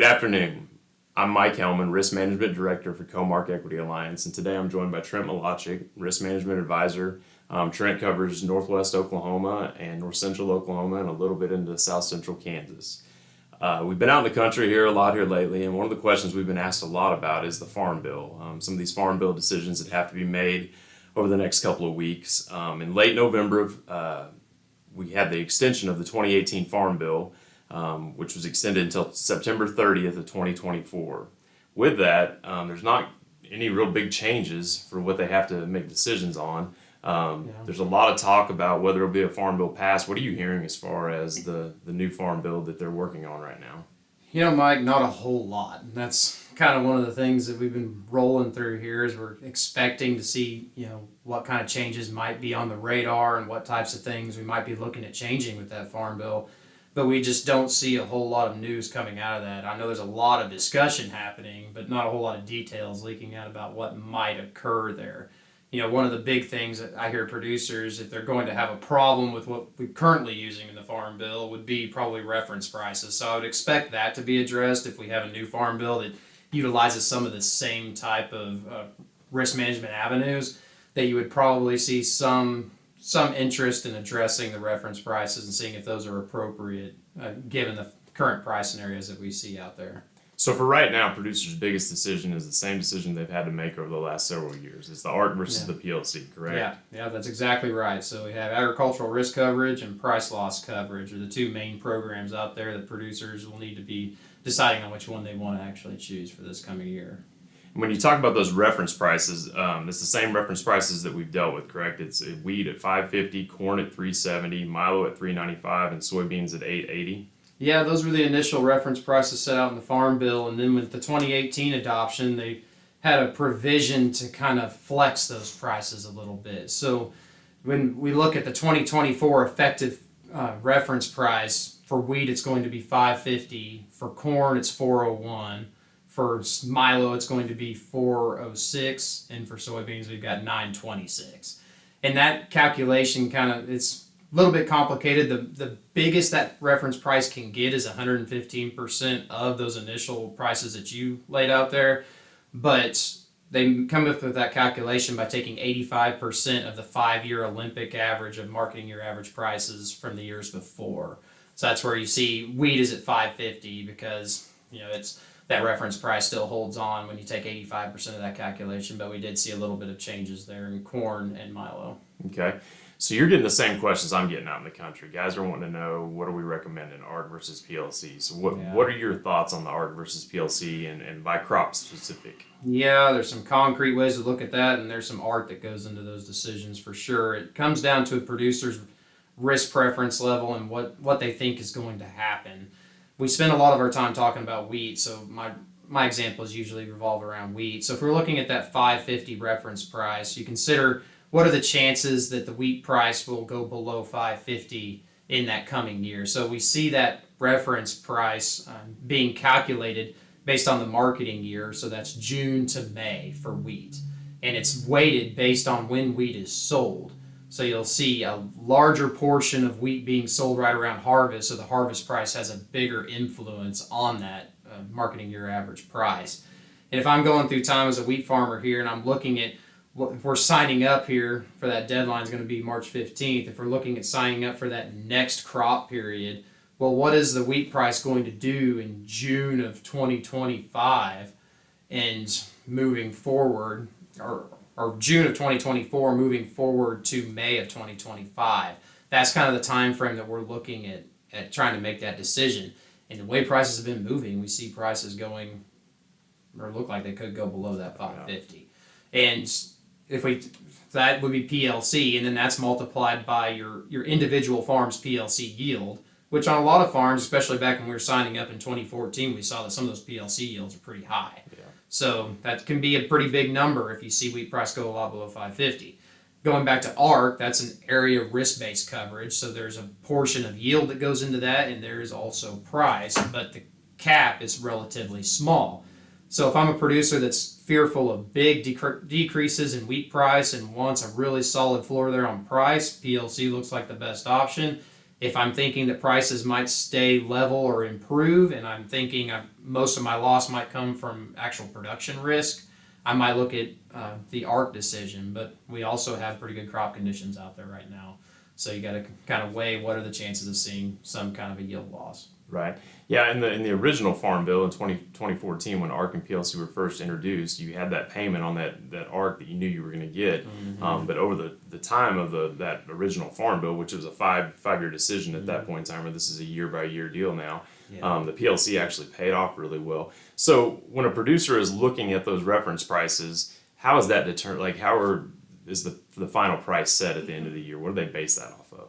Good afternoon. I'm Mike Hellman, Risk Management Director for Comark Equity Alliance, and today I'm joined by Trent, Risk Management Advisor. Trent covers Northwest Oklahoma and North Central Oklahoma and a little bit into South Central Kansas. We've been out in the country here a lot here lately, and one of the questions we've been asked a lot about is the Farm Bill. Some of these Farm Bill decisions that have to be made over the next couple of weeks. In late November, we had the extension of the 2018 Farm Bill, which was extended until September 30th of 2024. With that, there's not any real big changes for what they have to make decisions on. There's a lot of talk about whether there'll be a farm bill passed. What are you hearing as far as the new farm bill that they're working on right now? You know, Mike, not a whole lot. And that's kind of one of the things that we've been rolling through here is we're expecting to see, what kind of changes might be on the radar and what types of things we might be looking at changing with that farm bill. But we just don't see a whole lot of news coming out of that. I know there's a lot of discussion happening, but not a whole lot of details leaking out about what might occur there. One of the big things that I hear producers, if they're going to have a problem with what we're currently using in the farm bill, would be probably reference prices. So I would expect that to be addressed if we have a new farm bill that utilizes some of the same type of risk management avenues, that you would probably see some interest in addressing the reference prices and seeing if those are appropriate given the current price scenarios that we see out there. So for right now, producers' biggest decision is the same decision they've had to make over the last several years. It's the ARC versus the PLC, correct? Yeah, that's exactly right. So we have agricultural risk coverage and price loss coverage are the two main programs out there that producers will need to be deciding on which one they want to actually choose for this coming year. When you talk about those reference prices, it's the same reference prices that we've dealt with, correct? It's wheat at $5.50, corn at $3.70, milo at $3.95, and soybeans at $8.80. Yeah, those were the initial reference prices set out in the Farm Bill, and then with the 2018 adoption, they had a provision to kind of flex those prices a little bit. So when we look at the 2024 effective reference price, for wheat it's going to be $5.50, for corn it's $4.01, for milo it's going to be $4.06, and for soybeans we've got $9.26. And that calculation it's a little bit complicated. The biggest that reference price can get is 115% of those initial prices that you laid out there, but they come up with that calculation by taking 85% of the 5-year Olympic average of marketing year average prices from the years before. So that's where you see wheat is at $5.50 because it's that reference price still holds on when you take 85% of that calculation, but we did see a little bit of changes there in corn and milo. Okay. So you're getting the same questions I'm getting out in the country. Guys are wanting to know, what are we recommending, ARC versus PLC? So what are your thoughts on the ARC versus PLC and by crop specific? Yeah, there's some concrete ways to look at that, and there's some art that goes into those decisions for sure. It comes down to a producer's risk preference level and what they think is going to happen. We spend a lot of our time talking about wheat, so my examples usually revolve around wheat. So if we're looking at that $5.50 reference price, you consider what are the chances that the wheat price will go below $5.50 in that coming year. So we see that reference price being calculated based on the marketing year, so that's June to May for wheat. And it's weighted based on when wheat is sold. So you'll see a larger portion of wheat being sold right around harvest, so the harvest price has a bigger influence on that marketing year average price. And if I'm going through time as a wheat farmer here and I'm looking at if we're signing up here for that deadline is going to be March 15th, if we're looking at signing up for that next crop period, well, what is the wheat price going to do in June of 2025 and moving forward, or June of 2024 moving forward to May of 2025? That's kind of the time frame that we're looking at trying to make that decision. And the way prices have been moving, we see prices going, or look like they could go below that $5.50. And that would be PLC, and then that's multiplied by your individual farm's PLC yield, which on a lot of farms, especially back when we were signing up in 2014, we saw that some of those PLC yields are pretty high. Yeah. So that can be a pretty big number if you see wheat price go a lot below $5.50. Going back to ARC, that's an area risk-based coverage, so there's a portion of yield that goes into that, and there is also price, but the cap is relatively small. So if I'm a producer that's fearful of big decreases in wheat price and wants a really solid floor there on price, PLC looks like the best option. If I'm thinking that prices might stay level or improve, and I'm thinking most of my loss might come from actual production risk, I might look at the ARC decision. But we also have pretty good crop conditions out there right now. So you got to kind of weigh what are the chances of seeing some kind of a yield loss. Right. Yeah, in the original Farm Bill in 2014, when ARC and PLC were first introduced, you had that payment on that ARC that you knew you were going to get. But over the time of that original Farm Bill, which was a five-year decision at that point in time, or this is a year-by-year deal now, the PLC actually paid off really well. So when a producer is looking at those reference prices, how is that determined? Like, is the final price set at the end of the year? What do they base that off of?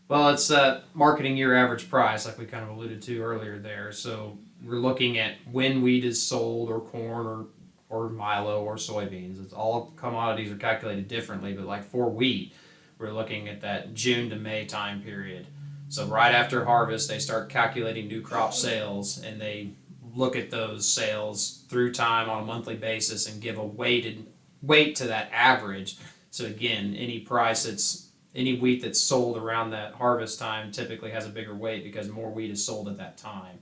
Well, it's that marketing year average price, like we kind of alluded to earlier there. So we're looking at when wheat is sold, or corn, or milo, or soybeans. It's all commodities are calculated differently, but like for wheat, we're looking at that June to May time period. So right after harvest, they start calculating new crop sales, and they look at those sales through time on a monthly basis and give a weight to that average. So again, any wheat that's sold around that harvest time typically has a bigger weight because more wheat is sold at that time.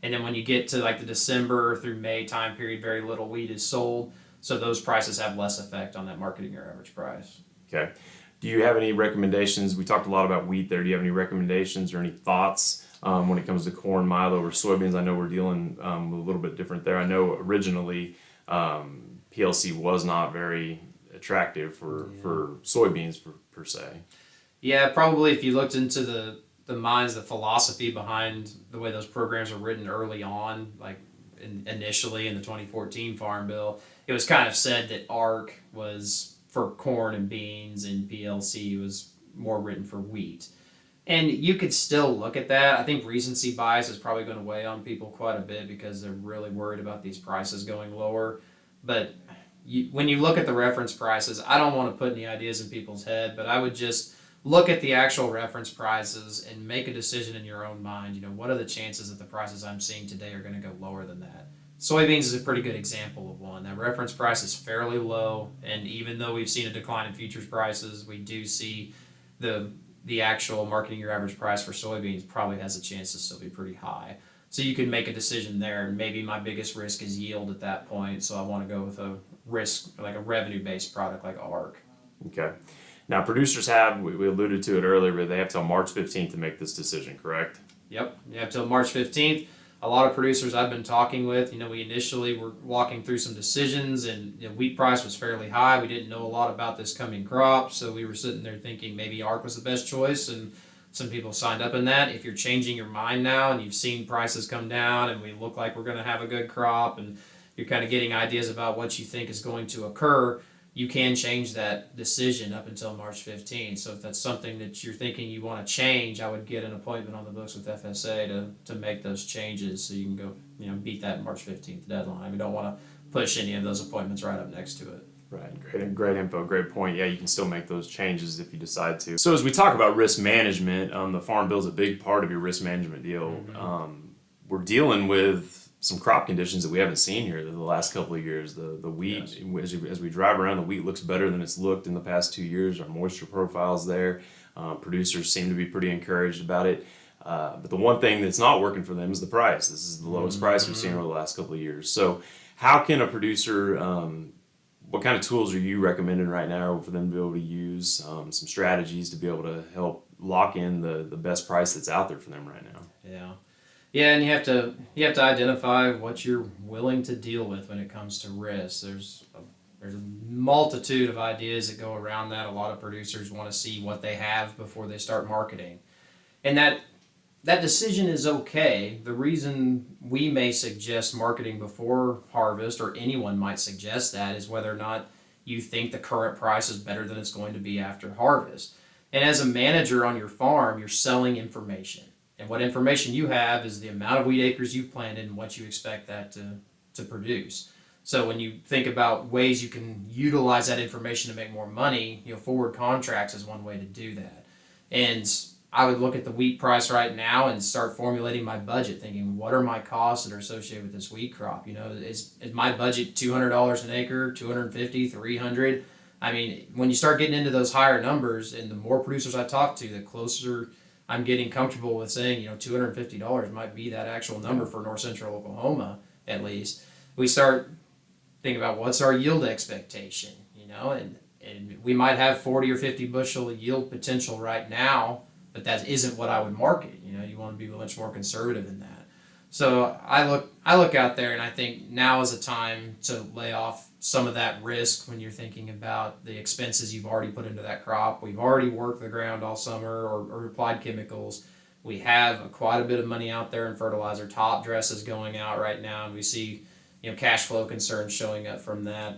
And then when you get to like the December through May time period, very little wheat is sold. So those prices have less effect on that marketing year average price. Okay. Do you have any recommendations? We talked a lot about wheat there. Do you have any recommendations or any thoughts when it comes to corn, milo, or soybeans? I know we're dealing with a little bit different there. I know originally PLC was not very attractive for soybeans per se. Yeah, probably if you looked into the minds, the philosophy behind the way those programs were written early on, like initially in the 2014 Farm Bill, it was kind of said that ARC was for corn and beans and PLC was more written for wheat. And you could still look at that. I think recency bias is probably going to weigh on people quite a bit because they're really worried about these prices going lower. But when you look at the reference prices, I don't want to put any ideas in people's head, but I would just look at the actual reference prices and make a decision in your own mind. You know, what are the chances that the prices I'm seeing today are going to go lower than that? Soybeans is a pretty good example of one. That reference price is fairly low, and even though we've seen a decline in futures prices, we do see the actual marketing year average price for soybeans probably has a chance to still be pretty high. So you can make a decision there, and maybe my biggest risk is yield at that point, so I want to go with a risk, like a revenue-based product like ARC. Okay. Now, producers we alluded to it earlier, but they have till March 15th to make this decision, correct? Yep, you have till March 15th. A lot of producers I've been talking with, we initially were walking through some decisions, and wheat price was fairly high. We didn't know a lot about this coming crop, so we were sitting there thinking maybe ARC was the best choice, and some people signed up in that. If you're changing your mind now and you've seen prices come down and we look like we're going to have a good crop, and you're kind of getting ideas about what you think is going to occur, you can change that decision up until March 15th. So if that's something that you're thinking you want to change, I would get an appointment on the books with FSA to make those changes so you can go, beat that March 15th deadline. We don't want to push any of those appointments right up next to it. Right, great info, great point. Yeah, you can still make those changes if you decide to. So as we talk about risk management, the Farm Bill is a big part of your risk management deal. Mm-hmm. We're dealing with some crop conditions that we haven't seen here the last couple of years. The wheat, yes. As we drive around, the wheat looks better than it's looked in the past 2 years. Our moisture profile's there. Producers seem to be pretty encouraged about it. But the one thing that's not working for them is the price. This is the lowest price we've seen over the last couple of years. So how can a producer, what kind of tools are you recommending right now for them to be able to use, some strategies to be able to help lock in the best price that's out there for them right now? Yeah, and you have to identify what you're willing to deal with when it comes to risk. There's a multitude of ideas that go around that. A lot of producers want to see what they have before they start marketing, and that decision is okay. The reason we may suggest marketing before harvest, or anyone might suggest that, is whether or not you think the current price is better than it's going to be after harvest. And as a manager on your farm, you're selling information. And what information you have is the amount of wheat acres you've planted and what you expect that to produce. So when you think about ways you can utilize that information to make more money, forward contracts is one way to do that. And I would look at the wheat price right now and start formulating my budget, thinking, what are my costs that are associated with this wheat crop? Is my budget $200 an acre, $250, $300? I mean, when you start getting into those higher numbers, and the more producers I talk to, the closer I'm getting comfortable with saying, $250 might be that actual number for North Central Oklahoma, at least. We start thinking about what's our yield expectation, and we might have 40 or 50 bushel yield potential right now, but that isn't what I would market. You want to be much more conservative in that. So I look out there and I think now is a time to lay off some of that risk when you're thinking about the expenses you've already put into that crop. We've already worked the ground all summer or applied chemicals. We have quite a bit of money out there in fertilizer. Top dress is going out right now, and we see cash flow concerns showing up from that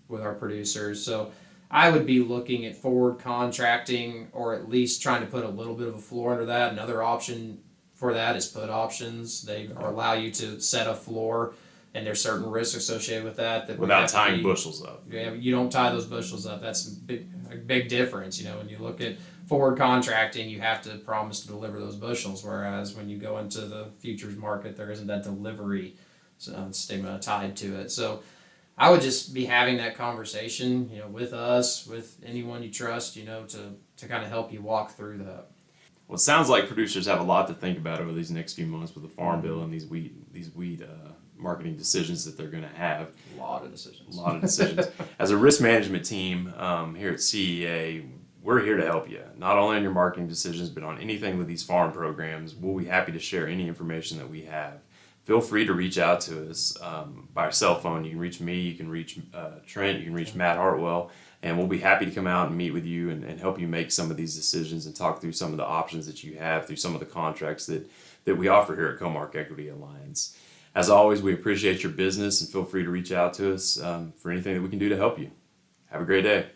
with our producers. So I would be looking at forward contracting, or at least trying to put a little bit of a floor under that. Another option for that is put options. They allow you to set a floor, and there's certain risks associated with that without tying bushels up. Yeah, you don't tie those bushels up. That's a big difference. When you look at forward contracting, you have to promise to deliver those bushels, whereas when you go into the futures market, there isn't that delivery stigma tied to it. So I would just be having that conversation, with us, with anyone you trust, to kind of help you walk through that. Well, it sounds like producers have a lot to think about over these next few months with the farm bill and these weed marketing decisions that they're going to have. A lot of decisions. As a risk management team here at CEA, we're here to help you, not only on your marketing decisions, but on anything with these farm programs. We'll be happy to share any information that we have. Feel free to reach out to us by our cell phone. You can reach me, you can reach Trent, you can reach Matt Hartwell, and we'll be happy to come out and meet with you and help you make some of these decisions and talk through some of the options that you have through some of the contracts that we offer here at Comark Equity Alliance. As always, we appreciate your business, and feel free to reach out to us for anything that we can do to help you. Have a great day.